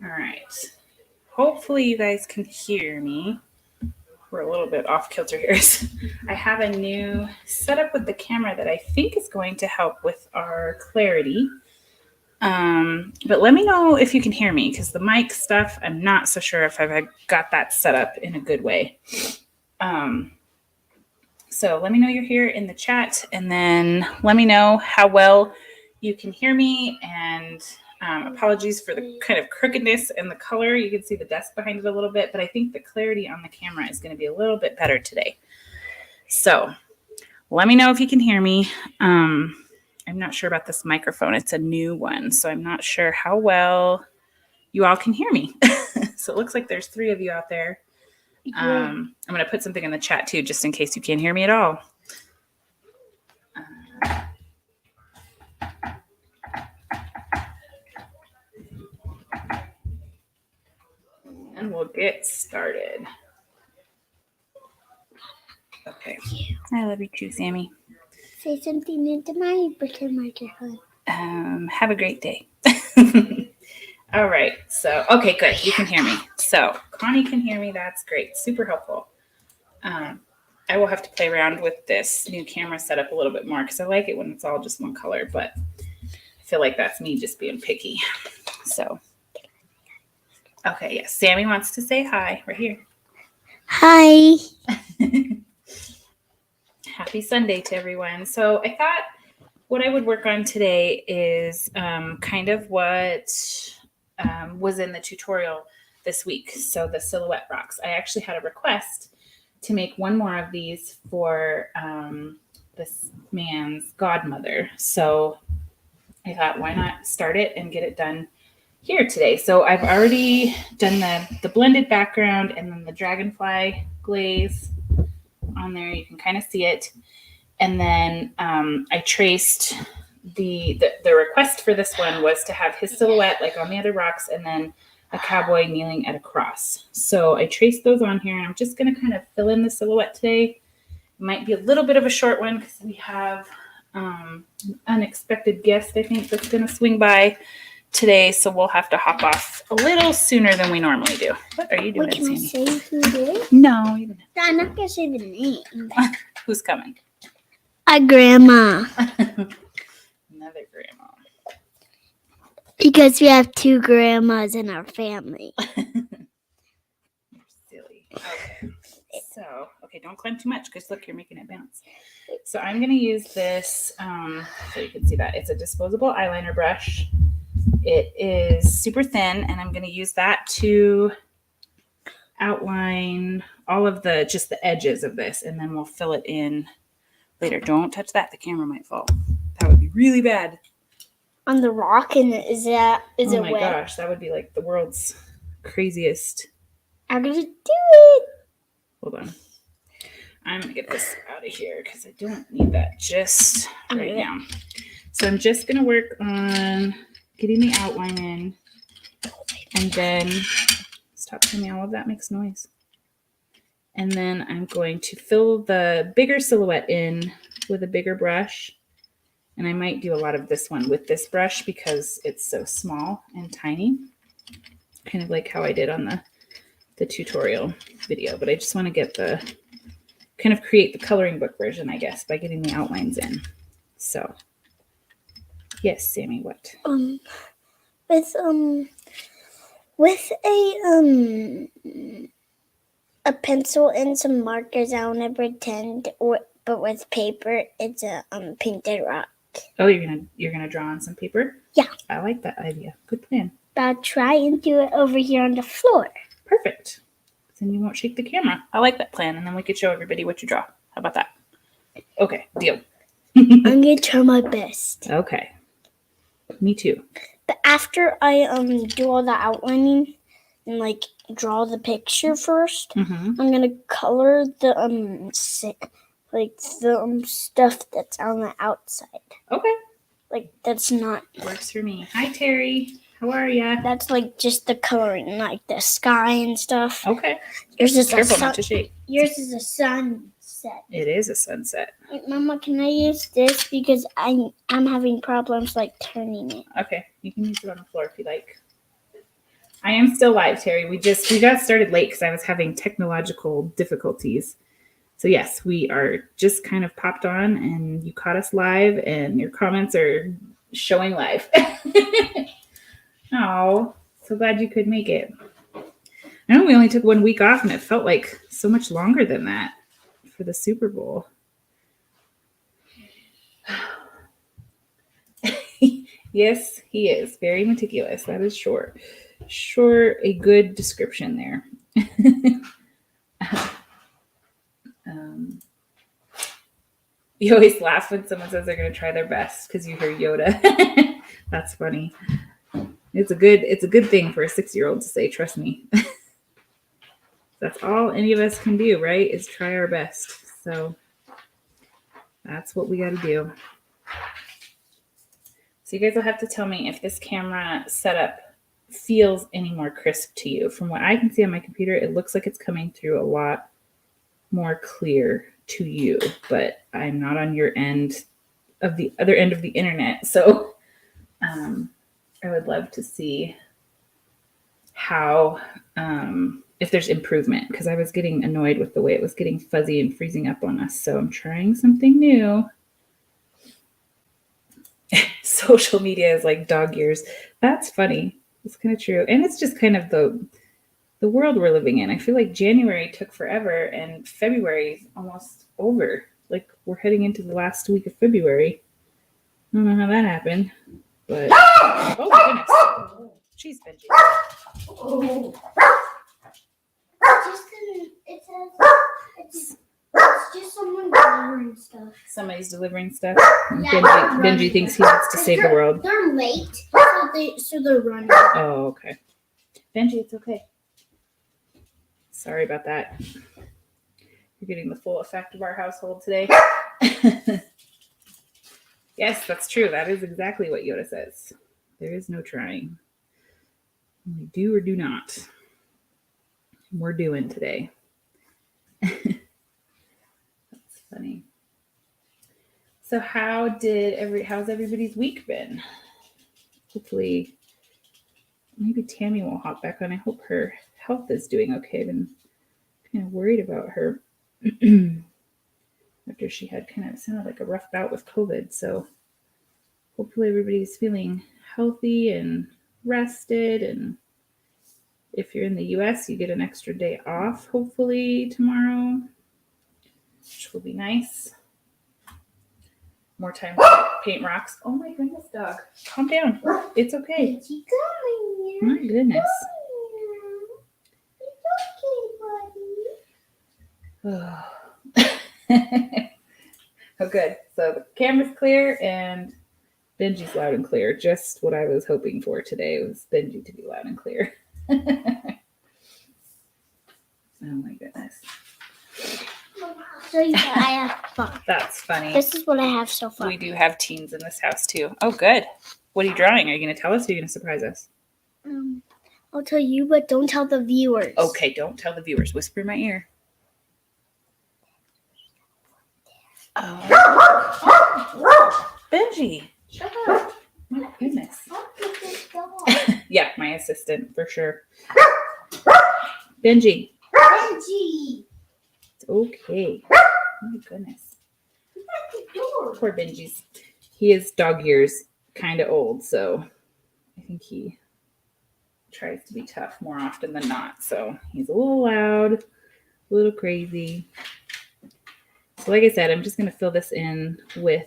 All right. Hopefully you guys can hear me. We're a little bit off kilter here. I have a new setup with the camera that I think is going to help with our clarity. But let me know if you can hear me because the mic stuff, I'm not so sure if I've got that set up in a good way. So let me know you're here in the chat, and then let me know how well you can hear me. And apologies for the kind of crookedness and the color. You can see the desk behind it a little bit, but I think the clarity on the camera is going to be a little bit better today. So let me know if you can hear me. I'm not sure about this microphone. It's a new one, so I'm not sure how well you all can hear me. So it looks like there's 3 of you out there. I'm going to put something in the chat too, just in case you can't hear me at all. And we'll get started. Okay. I love you too, Sammy. Say something into my pretend microphone. Have a great day. All right. So, okay, good. You can hear me. So, Connie can hear me. That's great. Super helpful. I will have to play around with this new camera setup a little bit more because I like it when it's all just one color, but I feel like that's me just being picky. So, okay, yes. Sammy wants to say hi right here. Hi. Happy Sunday to everyone. So I thought what I would work on today is kind of what was in the tutorial this week. So the silhouette rocks. I actually had a request to make one more of these for this man's godmother. So I thought, why not start it and get it done here today? So I've already done the blended background and then the dragonfly glaze on there. You can kind of see it. And then I traced the request for this one was to have his silhouette like on the other rocks and then a cowboy kneeling at a cross. So I traced those on here and I'm just going to kind of fill in the silhouette today. It might be a little bit of a short one because we have an unexpected guest, I think, that's going to swing by today. So we'll have to hop off a little sooner than we normally do. What are you doing, Can Sandy? I say who it is? No, you didn't. I'm not going to say the name. Who's coming? A grandma. Another grandma. Because we have 2 grandmas in our family. You're silly. Okay. So, don't climb too much because look, you're making it bounce. So I'm going to use this, so you can see that. It's a disposable eyeliner brush. It is super thin, and I'm going to use that to outline all of just the edges of this, and then we'll fill it in later. Don't touch that. The camera might fall. That would be really bad. On the rock, and is it wet? Oh my gosh, that would be like the world's craziest. I'm going to do it. Hold on. I'm going to get this out of here because I don't need that just right now. So I'm just going to work on getting the outline in. And then, stop telling me all of that makes noise. And then I'm going to fill the bigger silhouette in with a bigger brush. And I might do a lot of this one with this brush because it's so small and tiny. Kind of like how I did on the tutorial video. But I just want to get kind of create the coloring book version, I guess, by getting the outlines in. So, yes, Sammy, what? With a pencil and some markers, I want to pretend, but with paper, it's a painted rock. Oh, you're gonna draw on some paper? Yeah. I like that idea. Good plan. But I'll try and do it over here on the floor. Perfect. Then you won't shake the camera. I like that plan, and then we could show everybody what you draw. How about that? Okay, deal. I'm gonna try my best. Okay. Me too. But after I do all the outlining and like draw the picture first, I'm gonna color the stuff that's on the outside. Okay. Like that's not works for me. Hi Terry. How are ya? That's like just the coloring, like the sky and stuff. Okay. Yours is careful not to shake. Yours is a sunset. It is a sunset. Wait, Mama, can I use this because I'm having problems like turning it? Okay, you can use it on the floor if you like. I am still live, Terry. We got started late because I was having technological difficulties. So yes, we are just kind of popped on and you caught us live and your comments are showing live. Oh, so glad you could make it. I know we only took 1 week off and it felt like so much longer than that for the Super Bowl. Yes, he is very meticulous. That is sure a good description there. You always laugh when someone says they're going to try their best because you hear Yoda. That's funny. It's a good thing for a 6-year-old to say, trust me. That's all any of us can do, right? Is try our best. So that's what we got to do. So you guys will have to tell me if this camera setup feels any more crisp to you. From what I can see on my computer, it looks like it's coming through a lot more clear to you, but I'm not on your end of the other end of the internet. So I would love to see how, if there's improvement, because I was getting annoyed with the way it was getting fuzzy and freezing up on us. So I'm trying something new. Social media is like dog years. That's funny. It's kind of true. And it's just kind of the world we're living in. I feel like January took forever and February is almost over. Like we're heading into the last week of February. I don't know how that happened, but oh my goodness. Jeez, Benji. It's just someone delivering stuff. Somebody's delivering stuff. Yeah, Benji thinks he wants to save the world. They're late, so they're running. Oh, okay. Benji, it's okay. Sorry about that. You're getting the full effect of our household today. Yes, that's true. That is exactly what Yoda says. There is no trying. We do or do not. We're doing today. That's funny. So how's everybody's week been? Hopefully, maybe Tammy will hop back on. I hope her health is doing okay. I've been kind of worried about her after she had sounded like a rough bout with COVID. So hopefully everybody's feeling healthy and rested. And if you're in the US, you get an extra day off, hopefully tomorrow, which will be nice. More time to paint rocks. Oh my goodness, dog. Calm down. It's okay. My goodness. Oh, good. So the camera's clear and Benji's loud and clear. Just what I was hoping for today was Benji to be loud and clear. Oh my goodness. So yeah, I have fun. That's funny. This is what I have so far. We do have teens in this house too. Oh, good. What are you drawing? Are you going to tell us or are you going to surprise us? I'll tell you, but don't tell the viewers. Okay, don't tell the viewers. Whisper in my ear. Oh. Benji. Shut up. My goodness. Yeah, my assistant for sure. Benji. Benji. It's okay. My goodness. Poor Benji's. He is dog years, kind of old, so I think he tries to be tough more often than not. So he's a little loud, a little crazy. So like I said, I'm just going to fill this in with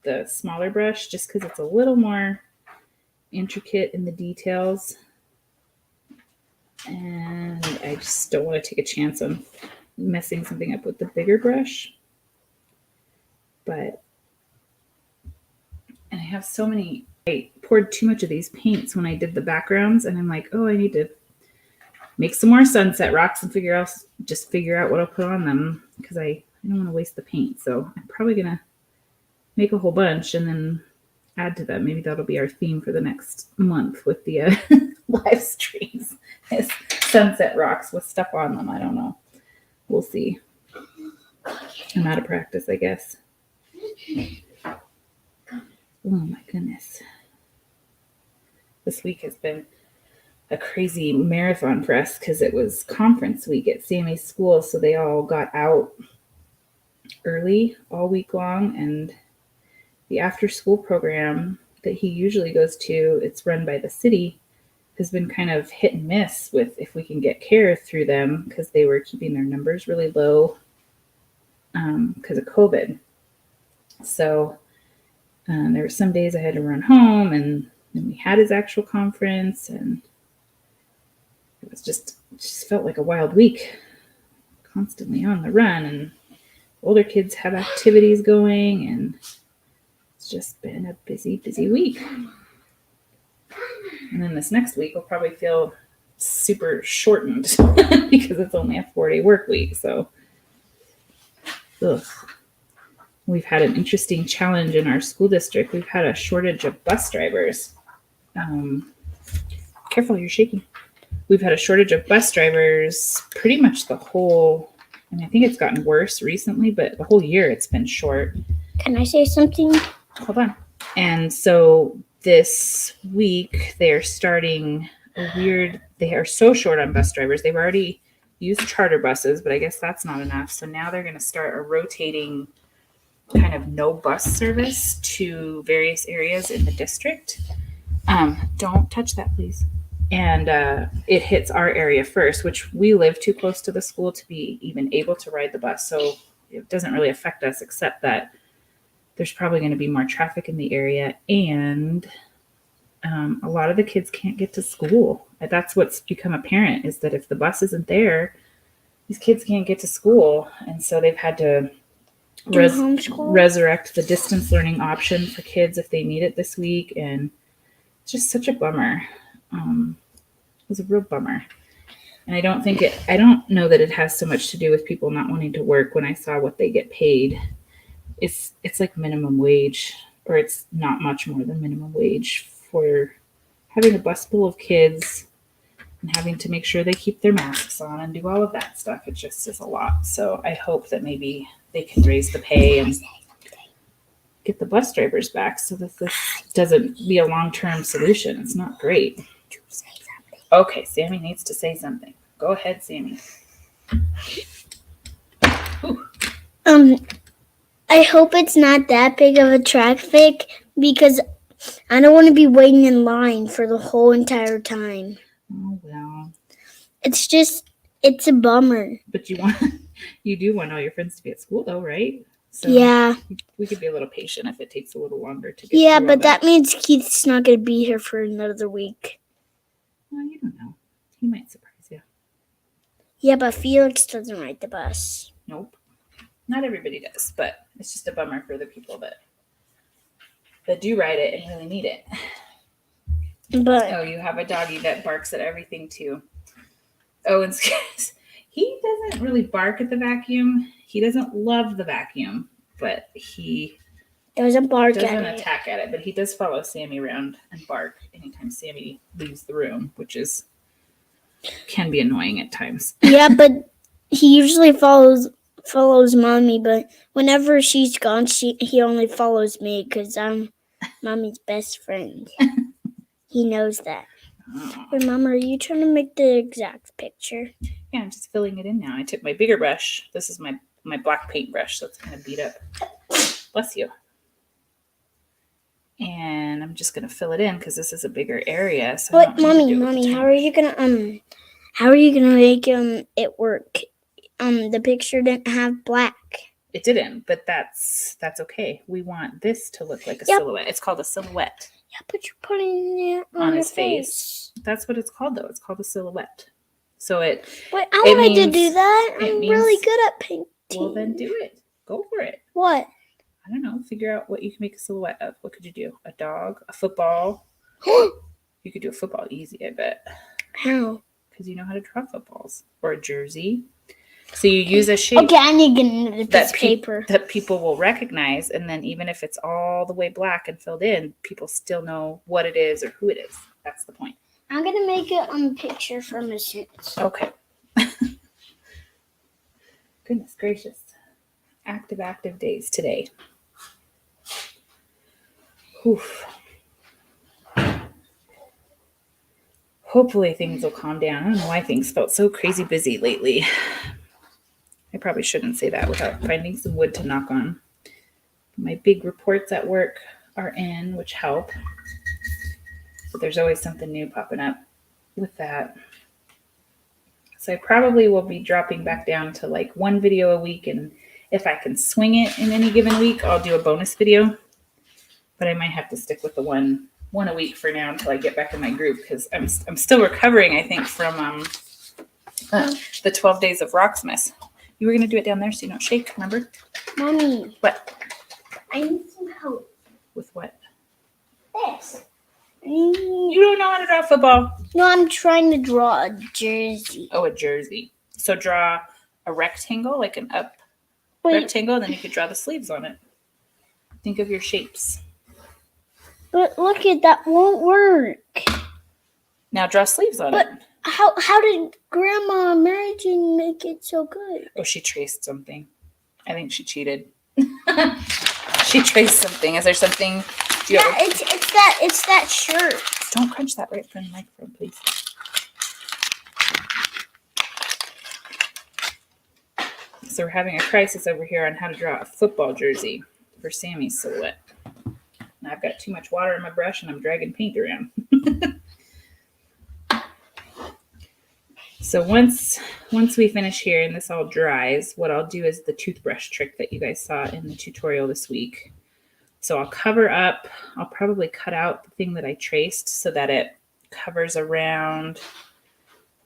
the smaller brush just because it's a little more intricate in the details. And I just don't want to take a chance on messing something up with the bigger brush. And I have so many, I poured too much of these paints when I did the backgrounds and I'm like, oh, I need to make some more sunset rocks and figure out what I'll put on them because I don't want to waste the paint. So I'm probably going to make a whole bunch and then add to them. Maybe that'll be our theme for the next month with the live streams is sunset rocks with stuff on them. I don't know. We'll see. I'm out of practice, I guess. Oh my goodness. This week has been a crazy marathon for us because it was conference week at Sammy's school. So they all got out early all week long. And the after school program that he usually goes to, it's run by the city, has been kind of hit and miss with if we can get care through them because they were keeping their numbers really low because of COVID. So there were some days I had to run home, and then we had his actual conference, and it was just felt like a wild week, constantly on the run, and older kids have activities going, and it's just been a busy, busy week. And then this next week will probably feel super shortened because it's only a 4-day work week. So, we've had an interesting challenge in our school district. We've had a shortage of bus drivers. Careful, you're shaking. We've had a shortage of bus drivers pretty much the whole, and I think it's gotten worse recently, but the whole year it's been short. Can I say something? Hold on. And so this week they're starting they are so short on bus drivers. They've already used charter buses, but I guess that's not enough. So now they're going to start a rotating kind of no bus service to various areas in the district. Don't touch that, please. And it hits our area first, which we live too close to the school to be even able to ride the bus. So it doesn't really affect us, except that there's probably going to be more traffic in the area, and a lot of the kids can't get to school. That's what's become apparent, is that if the bus isn't there, these kids can't get to school. And so they've had to resurrect the distance learning option for kids if they need it this week. And it's just such a bummer. It was a real bummer. And I don't know that it has so much to do with people not wanting to work. When I saw what they get paid, it's like minimum wage, or it's not much more than minimum wage for having a bus full of kids and having to make sure they keep their masks on and do all of that stuff. It just is a lot. So I hope that maybe they can raise the pay and get the bus drivers back so that this doesn't be a long-term solution. It's not great. Okay, Sammy needs to say something. Go ahead, Sammy. Ooh. I hope it's not that big of a traffic because I don't want to be waiting in line for the whole entire time. Oh, well. It's a bummer. But you do want all your friends to be at school, though, right? So yeah. We could be a little patient if it takes a little longer to get. Yeah, but that means Keith's not going to be here for another week. Well, you don't know. He might surprise you. Yeah, but Felix doesn't ride the bus. Nope. Not everybody does, but it's just a bummer for the people that do ride it and really need it. But you have a doggy that barks at everything too. Oh, and he doesn't really bark at the vacuum. He doesn't love the vacuum, but he doesn't attack at it. But he does follow Sammy around and bark anytime Sammy leaves the room, which can be annoying at times. Yeah, but he usually follows Mommy, but whenever she's gone, he only follows me because I'm Mommy's best friend. He knows that. Oh. Wait, Mama, are you trying to make the exact picture? Yeah, I'm just filling it in now. I took my bigger brush. This is my black paint brush, so it's kind of beat up. Bless you. And I'm just gonna fill it in because this is a bigger area. So what, Mommy, how are you gonna make it work? The picture didn't have black. It didn't, but that's okay. We want this to look like a silhouette. It's called a silhouette. Yeah, but you're putting it on his face. That's what it's called, though. It's called a silhouette. So it. Wait, I wanted to do that. I'm really good at painting. Well, then do it. Go for it. What? I don't know. Figure out what you can make a silhouette of. What could you do? A dog? A football? You could do a football easy, I bet. How? Because you know how to draw footballs. Or a jersey. So you use a shape. Okay, I need to get another piece of paper that people will recognize, and then even if it's all the way black and filled in, people still know what it is or who it is. That's the point. I'm gonna make a picture from his suits. Okay. Goodness gracious! Active days today. Oof. hopefully things will calm down. I don't know why things felt so crazy busy lately. I probably shouldn't say that without finding some wood to knock on. My big reports at work are in, which help. But there's always something new popping up with that. So I probably will be dropping back down to like one video a week. And if I can swing it in any given week, I'll do a bonus video. But I might have to stick with the one a week for now until I get back in my group, because I'm still recovering, I think, from the 12 days of Rocksmith. You were going to do it down there so you don't shake, remember? Mommy. What? I need some help. With what? This. You don't know how to draw football. No, I'm trying to draw a jersey. Oh, a jersey. So draw a rectangle, like an up Wait, rectangle, and then you could draw the sleeves on it. Think of your shapes. but look at that won't work. Now draw sleeves on it. How did Grandma Mary Jane make it so good? Oh, she traced something. I think she cheated. She traced something. Is there something? Yeah, it's that shirt. Don't crunch that right in front of the microphone, please. So we're having a crisis over here on how to draw a football jersey for Sammy's silhouette. And I've got too much water in my brush and I'm dragging paint around. So once we finish here and this all dries, what I'll do is the toothbrush trick that you guys saw in the tutorial this week. So I'll cover up, I'll probably cut out the thing that I traced so that it covers around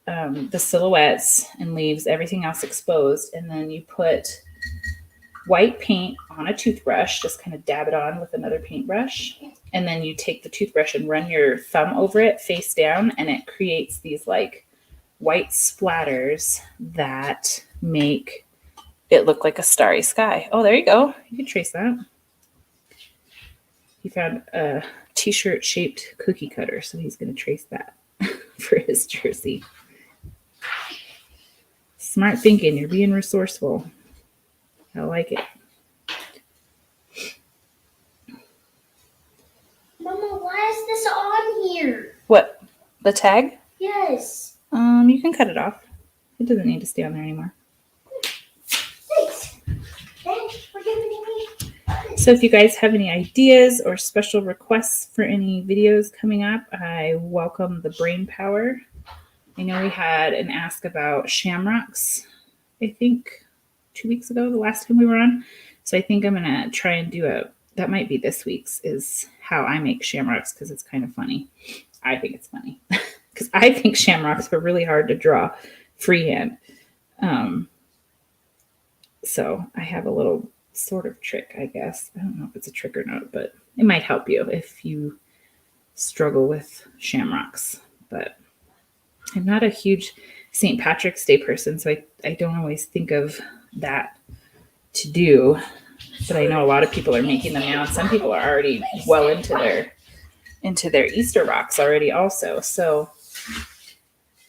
the silhouettes and leaves everything else exposed. And then you put white paint on a toothbrush, just kind of dab it on with another paintbrush. And then you take the toothbrush and run your thumb over it face down, and it creates these like white splatters that make it look like a starry sky. Oh, there you go. You can trace that. He found a t-shirt shaped cookie cutter, so he's going to trace that for his jersey. Smart thinking. You're being resourceful. I like it. Mama, why is this on here? What? The tag? Yes. You can cut it off. It doesn't need to stay on there anymore. Thanks. Thanks for giving me. So if you guys have any ideas or special requests for any videos coming up, I welcome the brain power. I know we had an ask about shamrocks, I think 2 weeks ago, the last time we were on. So I think I'm going to try and do that might be this week's, is how I make shamrocks, because it's kind of funny. I think it's funny because I think shamrocks are really hard to draw freehand. So I have a little sort of trick, I guess. I don't know if it's a trick or not, but it might help you if you struggle with shamrocks. But I'm not a huge St. Patrick's Day person, so I don't always think of that to do. But I know a lot of people are making them now. Some people are already well into their Easter rocks already also. So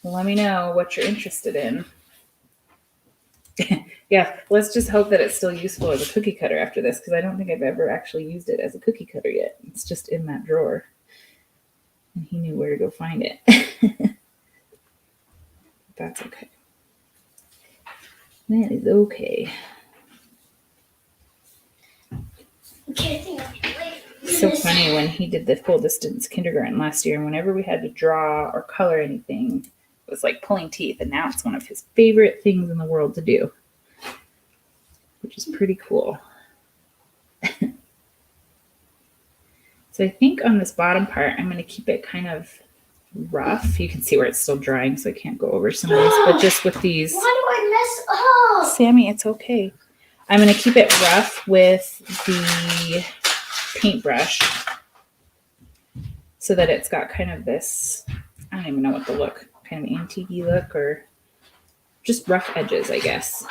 let me know what you're interested in. Yeah, let's just hope that it's still useful as a cookie cutter after this, because I don't think I've ever actually used it as a cookie cutter yet. It's just in that drawer. And he knew where to go find it. That's okay. That is okay. It's so funny when he did the full distance kindergarten last year, and whenever we had to draw or color anything, it was like pulling teeth, and now it's one of his favorite things in the world to do, which is pretty cool. So I think on this bottom part, I'm going to keep it kind of rough. You can see where it's still drying, so I can't go over some of these, but just with these. Why do I mess up? Sammy, it's okay. I'm going to keep it rough with the paintbrush so that it's got kind of this, I don't even know what the look, kind of antique-y look, or just rough edges, I guess.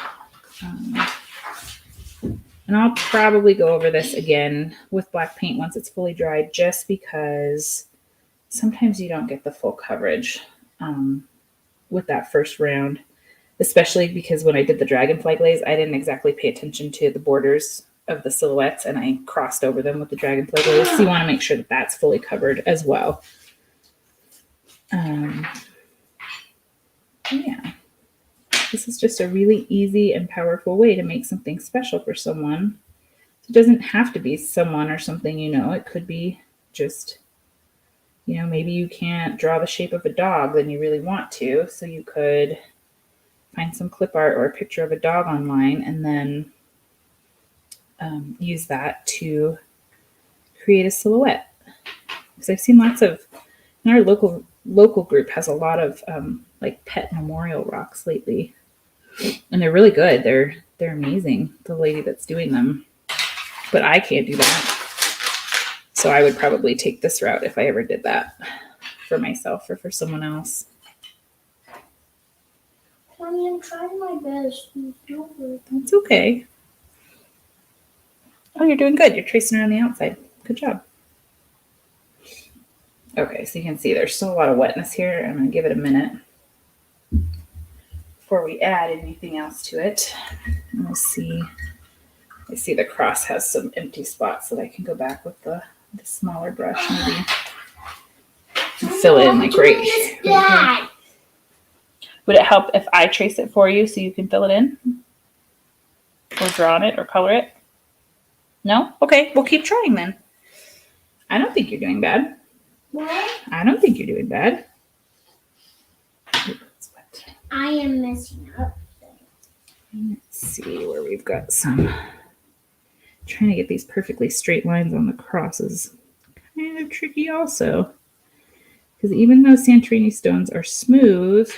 And I'll probably go over this again with black paint once it's fully dried, just because sometimes you don't get the full coverage with that first round, especially because when I did the dragonfly glaze, I didn't exactly pay attention to the borders of the silhouettes, and I crossed over them with the dragonfly glaze. So you want to make sure that that's fully covered as well. Yeah. This is just a really easy and powerful way to make something special for someone. It doesn't have to be someone or something, It could be just, maybe you can't draw the shape of a dog that you really want to. So you could find some clip art or a picture of a dog online and then use that to create a silhouette. Because I've seen lots of, in our local group has a lot of like pet memorial rocks lately. And they're really good. They're amazing, the lady that's doing them. But I can't do that. So I would probably take this route if I ever did that for myself or for someone else. Mommy, I'm trying my best. That's okay. Oh, you're doing good. You're tracing around the outside. Good job. Okay, so you can see there's still a lot of wetness here. I'm going to give it a minute before we add anything else to it. And we'll see. I see the cross has some empty spots that I can go back with the smaller brush maybe and fill it in like right here. Would it help if I trace it for you so you can fill it in? Or draw on it or color it? No? Okay, we'll keep trying then. I don't think you're doing bad. What? I don't think you're doing bad. I am messing up. Let's see where we've got some. Trying to get these perfectly straight lines on the cross is kind of tricky also. Because even though Santorini stones are smooth,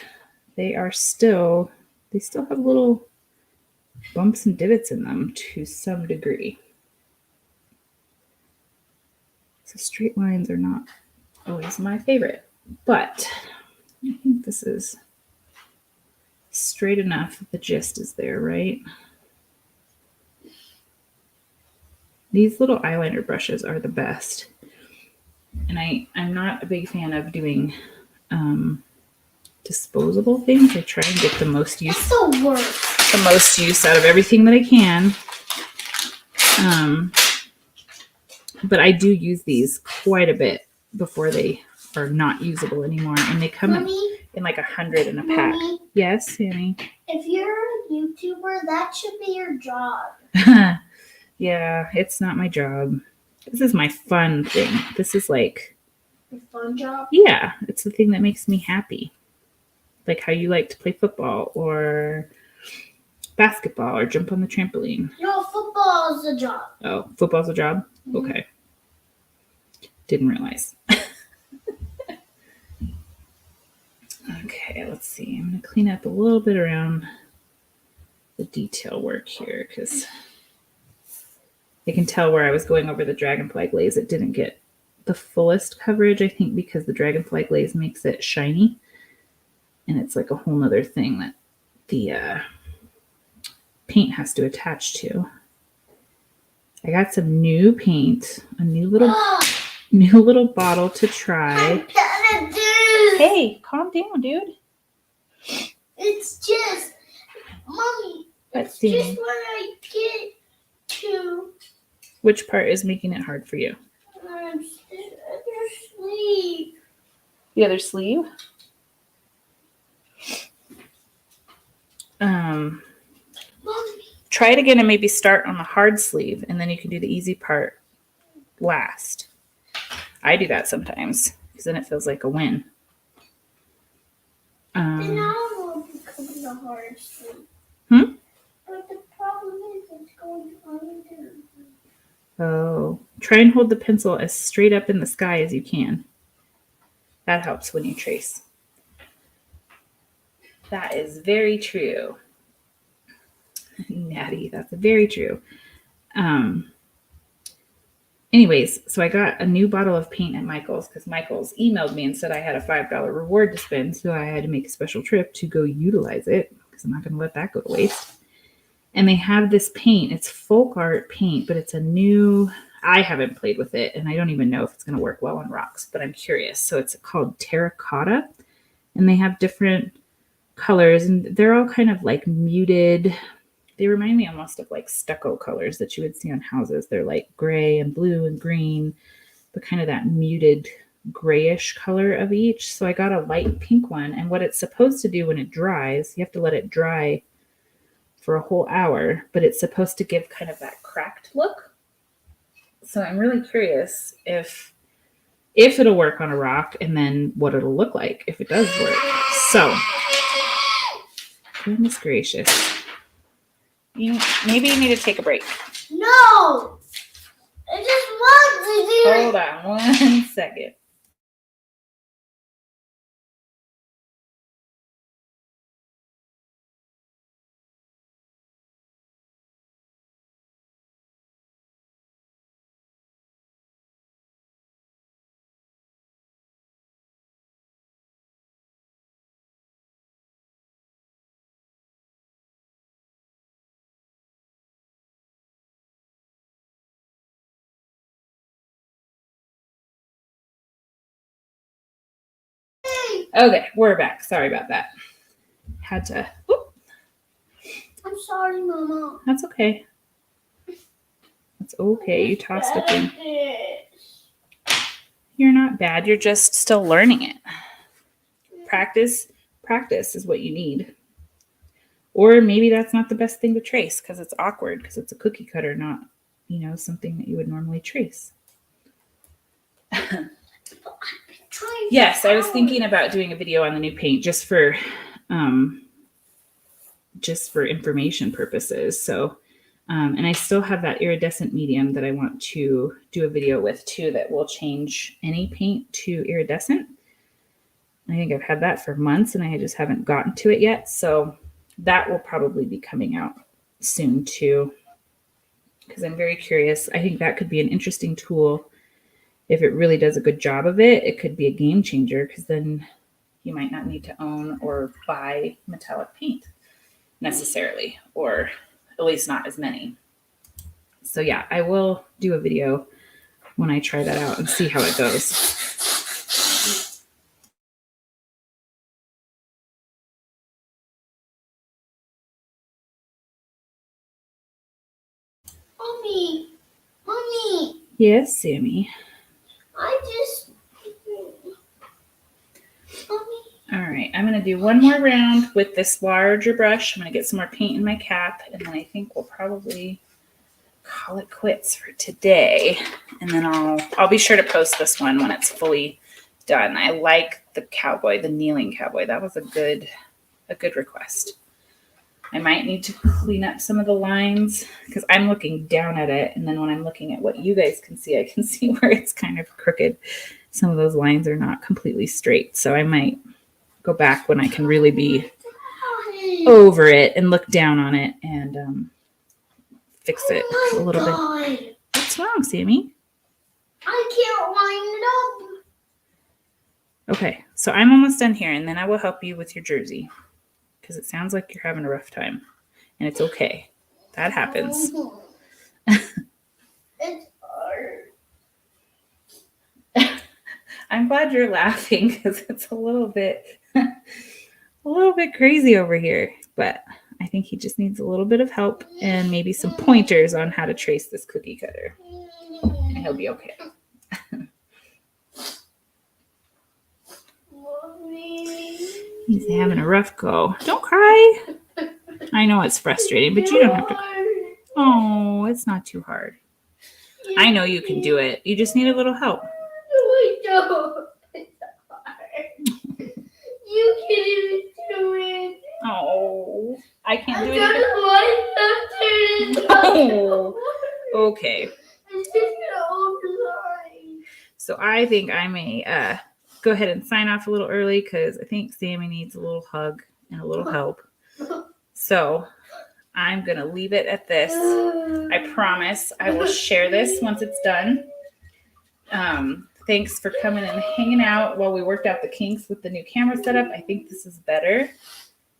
they still have little bumps and divots in them to some degree. So straight lines are not always my favorite, but I think this is straight enough. The gist is there, right? These little eyeliner brushes are the best. And I'm not a big fan of doing disposable things. I try and get the most use. That's the worst. The most use out of everything that I can. But I do use these quite a bit before they are not usable anymore. And they come in like 100 in a pack. Mommy, yes, Sammy? if you're a YouTuber, that should be your job. Yeah, it's not my job. This is my fun thing. This is like... Your fun job? Yeah, it's the thing that makes me happy. Like how you like to play football or basketball or jump on the trampoline. No, football is a job. Oh, football's a job? Mm-hmm. Okay. Didn't realize. Okay, let's see. I'm going to clean up a little bit around the detail work here because I can tell where I was going over the dragonfly glaze. It didn't get the fullest coverage, I think, because the dragonfly glaze makes it shiny. And it's like a whole nother thing that the paint has to attach to. I got some new paint, a new little bottle to try. I'm gonna do. Hey, calm down, dude. It's just, Mommy. Let's It's see. just when I get to Which part is making it hard for you? the other sleeve. The other sleeve? Mommy. Try it again and maybe start on the hard sleeve, and then you can do the easy part last. I do that sometimes because then it feels like a win. Then I will become the hard sleeve. But the problem is it's going under. Oh, try and hold the pencil as straight up in the sky as you can. That helps when you trace. That is very true. Natty, that's very true. Anyways, so I got a new bottle of paint at Michael's because Michael's emailed me and said I had a $5 reward to spend, so I had to make a special trip to go utilize it because I'm not going to let that go to waste. And they have this paint. It's folk art paint, but it's a new... I haven't played with it, and I don't even know if it's going to work well on rocks, but I'm curious. So it's called Terracotta, and they have different colors, and they're all kind of like muted. They remind me almost of like stucco colors that you would see on houses. They're like gray and blue and green, but kind of that muted grayish color of each. So I got a light pink one. And what it's supposed to do when it dries, you have to let it dry for a whole hour, but it's supposed to give kind of that cracked look. So I'm really curious if it'll work on a rock and then what it'll look like if it does work. So, goodness gracious. Maybe you need to take a break. No! I just want to do it. Hold on 1 second. Okay, we're back. Sorry about that. Had to. Whoop. I'm sorry, Mama. That's okay. That's okay. You tossed a thing. You're not bad. You're just still learning it. Practice is what you need. Or maybe that's not the best thing to trace because it's awkward because it's a cookie cutter, not, something that you would normally trace. Yes, I was thinking about doing a video on the new paint just for information purposes. So, and I still have that iridescent medium that I want to do a video with too that will change any paint to iridescent. I think I've had that for months and I just haven't gotten to it yet. So that will probably be coming out soon too, because I'm very curious. I think that could be an interesting tool. If it really does a good job of it, it could be a game changer because then you might not need to own or buy metallic paint necessarily, or at least not as many. So yeah, I will do a video when I try that out and see how it goes. Mommy. Yes, Sammy. All right, I'm going to do one more round with this larger brush. I'm going to get some more paint in my cap, and then I think we'll probably call it quits for today. And then I'll be sure to post this one when it's fully done. I like the cowboy, the kneeling cowboy. That was a good request. I might need to clean up some of the lines because I'm looking down at it, and then when I'm looking at what you guys can see, I can see where it's kind of crooked. Some of those lines are not completely straight, so I might go back when I can really be over it and look down on it and fix it a little bit. What's wrong, Sammy? I can't line it up. Okay, so I'm almost done here, and then I will help you with your jersey because it sounds like you're having a rough time, and it's okay. That happens. It's hard. I'm glad you're laughing because it's a little bit crazy over here, but I think he just needs a little bit of help and maybe some pointers on how to trace this cookie cutter, and he'll be okay. He's having a rough go. Don't cry. I know it's frustrating, but you don't have to. Oh, it's not too hard. I know you can do it. You just need a little help. I don't. It's hard. You can't even do it. Oh, I can't do I it. don't know why Okay. It's just overnight. So I think I may go ahead and sign off a little early because I think Sammy needs a little hug and a little help. So I'm going to leave it at this. I promise I will share this once it's done. Thanks for coming and hanging out while we worked out the kinks with the new camera setup. I think this is better.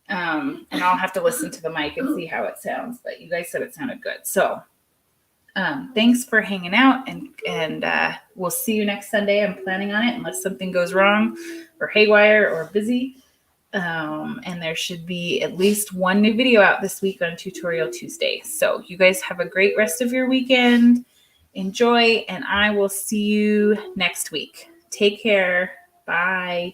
And I'll have to listen to the mic and see how it sounds, but you guys said it sounded good. So thanks for hanging out, and we'll see you next Sunday. I'm planning on it unless something goes wrong or haywire or busy. And there should be at least one new video out this week on Tutorial Tuesday. So you guys have a great rest of your weekend. Enjoy, and I will see you next week. Take care. Bye.